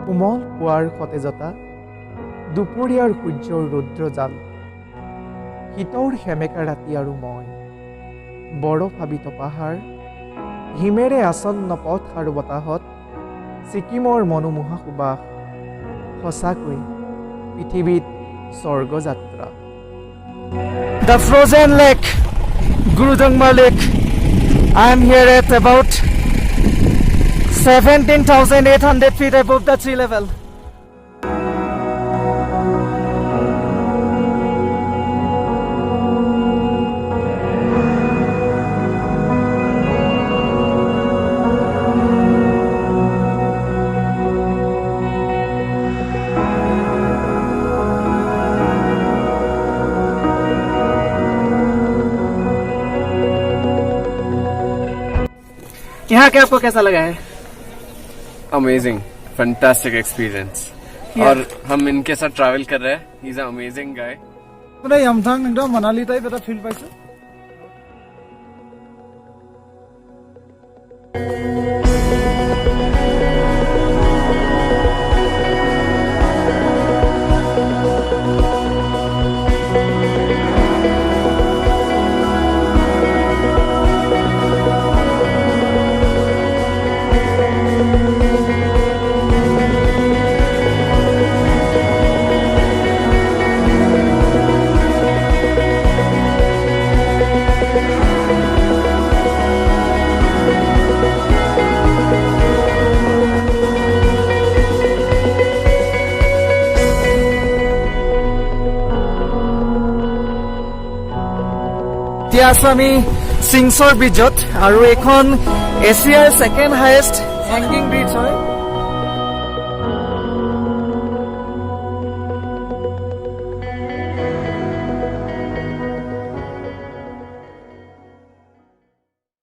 কোমল পুৱাৰ সতেজতা, দুপৰীয়াৰ সূৰ্যৰ ৰৌদ্ৰজাল, শীতৰ সেমেকা ৰাতি আৰু মই, বৰফাবিত পাহাৰ, হিমেৰে আচন্ন পথ আৰু বতাহত ছিকিমৰ মনোমোহা সুবাস, সঁচাকৈ পৃথিৱীত স্বৰ্গযাত্ৰা। The frozen lake, Gurudungma Lake. I am here at about 17,800 feet above the sea level. यहाँ के आपको कैसा लगा है? Amazing, fantastic experience. और हम इनके साथ ट्रैवल कर रहे हैं। He is a amazing guy. पुरा यामथांग एकदम मनाली टाइप এটা ফিল পাইছো। এতিয়া আছো আমি চিংছৰ ব্ৰিজত, আৰু এইখন এছিয়াৰ ছেকেণ্ড হাইয়েষ্ট হেংগিং ব্ৰিজ হয়।